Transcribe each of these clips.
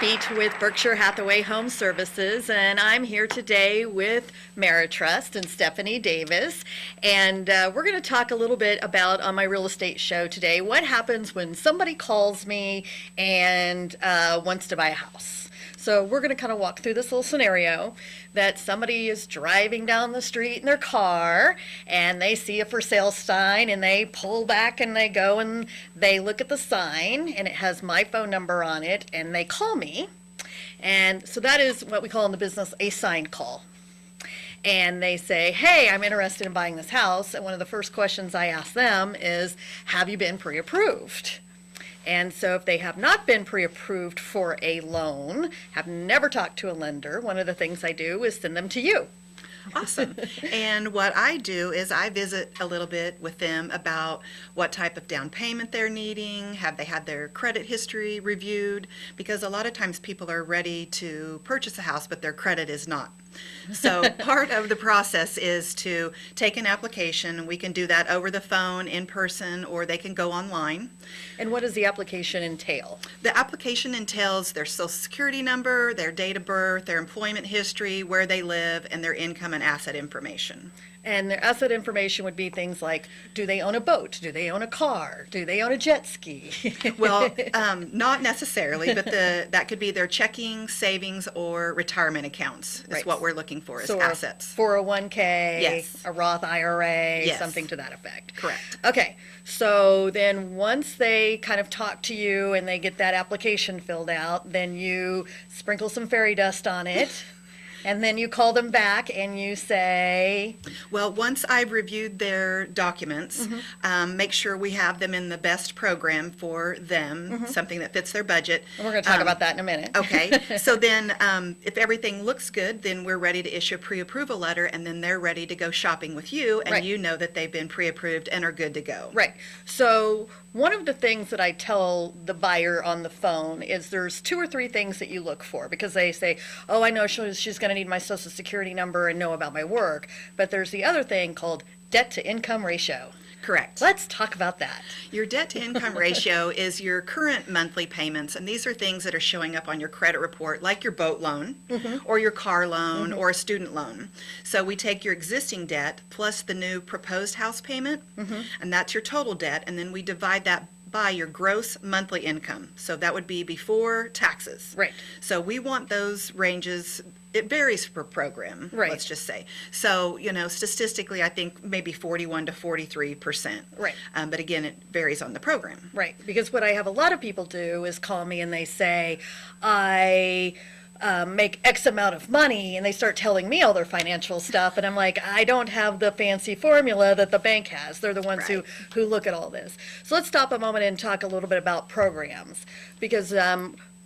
Beat with Berkshire Hathaway Home Services, and I'm here today with Merritrust and Stephanie Davis, and we're going to talk a little bit about, on my real estate show today, what happens when somebody calls me and wants to buy a house. So we're going to kind of walk through this little scenario that somebody is driving down the street in their car and they see a for sale sign and they pull back and they go and they look at the sign and it has my phone number on it and they call me. And so that is what we call in the business a sign call. And they say, hey, I'm interested in buying this house. And one of the first questions I ask them is, have you been pre-approved? And so if they have not been pre-approved for a loan, have never talked to a lender, one of the things I do is send them to you. Awesome. And what I do is I visit a little bit with them about what type of down payment they're needing, have they had their credit history reviewed, because a lot of times people are ready to purchase a house, but their credit is not. So part of the process is to take an application. We can do that over the phone, in person, or they can go online. And what does the application entail? The application entails their social security number, their date of birth, their employment history, where they live, and their income and asset information. And their asset information would be things like, do they own a boat? Do they own a car? Do they own a jet ski? Well, not necessarily, but that could be their checking, savings, or retirement accounts is what we're looking for as assets. 401k, yes. A Roth IRA, yes. Something to that effect. Correct. Okay, so then once they kind of talk to you and they get that application filled out, then you sprinkle some fairy dust on it. And then you call them back and you say? Well, once I've reviewed their documents, make sure we have them in the best program for them, something that fits their budget. And we're going to talk about that in a minute. Okay. So then if everything looks good, then we're ready to issue a pre-approval letter, and then they're ready to go shopping with you, and you know that they've been pre-approved and are good to go. Right. So one of the things that I tell the buyer on the phone is there's 2 or 3 things that you look for, because they say, oh, I know she's going to need my social security number and know about my work. But there's the other thing called debt to income ratio. Correct. Let's talk about that. Your debt to income ratio is your current monthly payments, and these are things that are showing up on your credit report, like your boat loan or your car loan or a student loan. So we take your existing debt plus the new proposed house payment, and that's your total debt, and then we divide that by your gross monthly income. So that would be before taxes. Right. So we want those ranges. It varies per program, let's just say. So, statistically, I think maybe 41 to 43%. Right. But again, it varies on the program. Right. Because what I have a lot of people do is call me and they say, I make X amount of money, and they start telling me all their financial stuff, and I'm like, I don't have the fancy formula that the bank has. They're the ones who look at all this. So let's stop a moment and talk a little bit about programs, because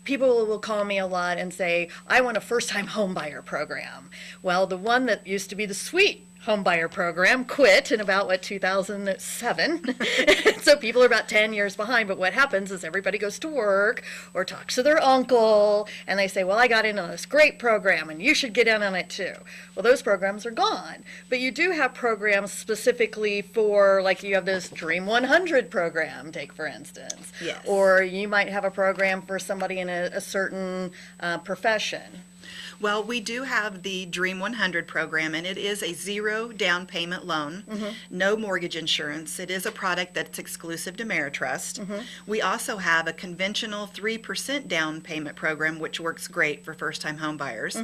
people will call me a lot and say, I want a first-time home buyer program. Well, the one that used to be the sweet home buyer program quit in about 2007. So people are about 10 years behind. But what happens is everybody goes to work or talks to their uncle and they say, well, I got in on this great program and you should get in on it too. Well, those programs are gone. But you do have programs specifically for, like, you have this Dream 100 program, take for instance. Yes. Or you might have a program for somebody in a certain profession. Well, we do have the Dream 100 program, and it is a 0 down payment loan, no mortgage insurance. It is a product that's exclusive to Merritrust. We also have a conventional 3% down payment program, which works great for first-time home buyers.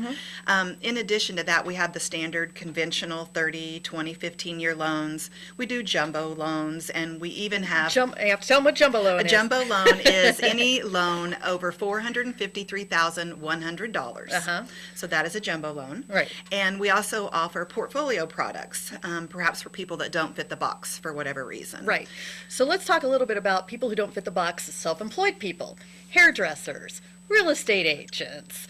In addition to that, we have the standard conventional 30, 20, 15-year loans. We do jumbo loans, and we even have... You have to tell them what jumbo loan is. A jumbo loan is any loan over $453,100. So that is a jumbo loan. Right. And we also offer portfolio products, perhaps for people that don't fit the box for whatever reason. Right. So let's talk a little bit about people who don't fit the box, self-employed people, hairdressers, real estate agents,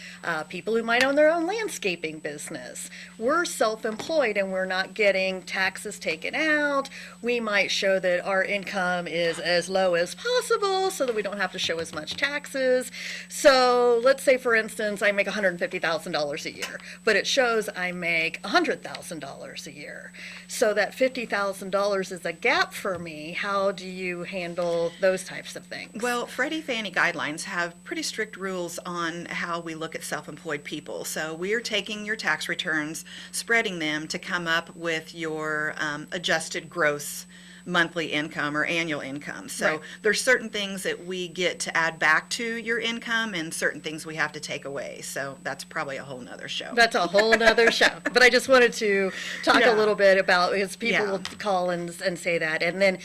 people who might own their own landscaping business. We're self-employed and we're not getting taxes taken out. We might show that our income is as low as possible so that we don't have to show as much taxes. So let's say, for instance, I make $150,000 a year, but it shows I make $100,000 a year. So that $50,000 is a gap for me. How do you handle those types of things? Well, Freddie Fannie guidelines have pretty strict rules rules on how we look at self-employed people. So we are taking your tax returns, spreading them to come up with your adjusted gross monthly income or annual income. So Right. there's certain things that we get to add back to your income and certain things we have to take away. So that's probably a whole nother show. That's a whole nother show. But I just wanted to talk Yeah. a little bit about, because people Yeah. will call and say that. And then,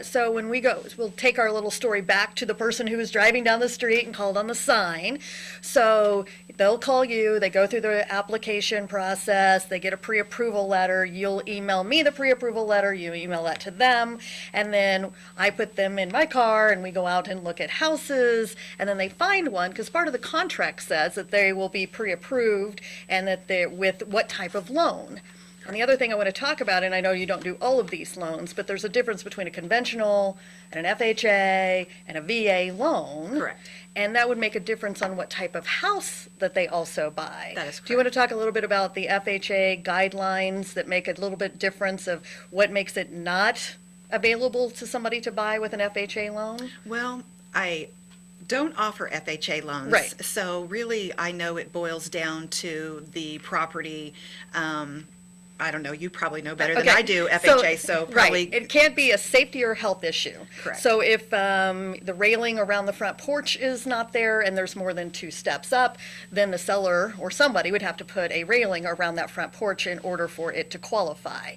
so when we go, we'll take our little story back to the person who was driving down the street and called on the sign. So they'll call you, they go through the application process, they get a pre-approval letter, you'll email me the pre-approval letter, you email that to them, and then I put them in my car and we go out and look at houses, and then they find one, because part of the contract says that they will be pre-approved and that they're with what type of loan. And the other thing I want to talk about, and I know you don't do all of these loans, but there's a difference between a conventional and an FHA and a VA loan. Correct. And that would make a difference on what type of house that they also buy. That is Do you want to talk a little bit about the FHA guidelines that make a little bit difference of what makes it not available to somebody to buy with an FHA loan? Well, I don't offer FHA loans. Right. So really, I know it boils down to the property. I don't know, you probably know better than Okay. I do, FHA, so probably. Right, it can't be a safety or health issue. Correct. So if the railing around the front porch is not there and there's more than 2 steps up, then the seller or somebody would have to put a railing around that front porch in order for it to qualify.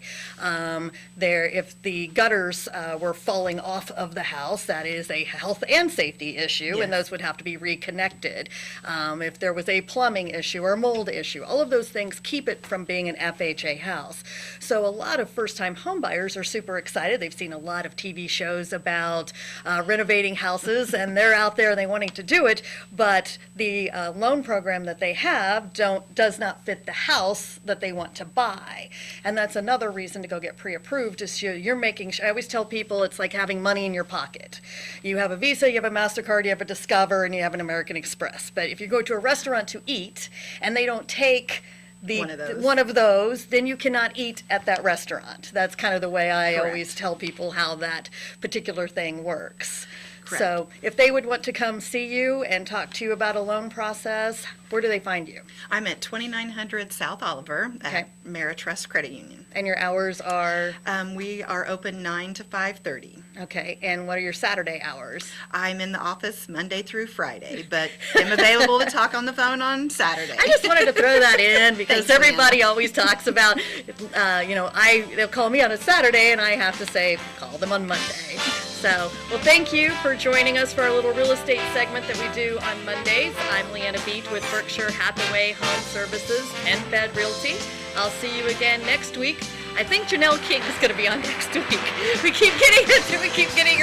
If the gutters were falling off of the house, that is a health and safety issue, and Yes. those would have to be reconnected. If there was a plumbing issue or a mold issue, all of those things keep it from being an FHA house. So a lot of first-time home buyers are super excited. They've seen a lot of TV shows about renovating houses, and they're out there and they wanting to do it, but the loan program that they have does not fit the house that they want to buy. And that's another reason to go get pre-approved, is you're making, I always tell people it's like having money in your pocket. You have a Visa, you have a MasterCard, you have a Discover, and you have an American Express. But if you go to a restaurant to eat and they don't take one of those, then you cannot eat at that restaurant. That's kind of the way I Correct. always tell people how that particular thing works. Correct. So if they would want to come see you and talk to you about a loan process, where do they find you? I'm at 2900 South Oliver Okay. at Merritrust Credit Union. And your hours are, We are open 9 to 5:30. okay, and what are your Saturday hours? I'm in the office Monday through Friday, but I'm available to talk on the phone on Saturday. I just wanted to throw that in because Thanks, everybody always talks about, they'll call me on a Saturday and I have to say, call them on Monday. So, well, thank you for joining us for our little real estate segment that we do on Mondays. I'm LeAnna Beat with Berkshire Hathaway Home Services and Fed Realty. I'll see you again next week. I think Janelle King is going to be on next week. We keep getting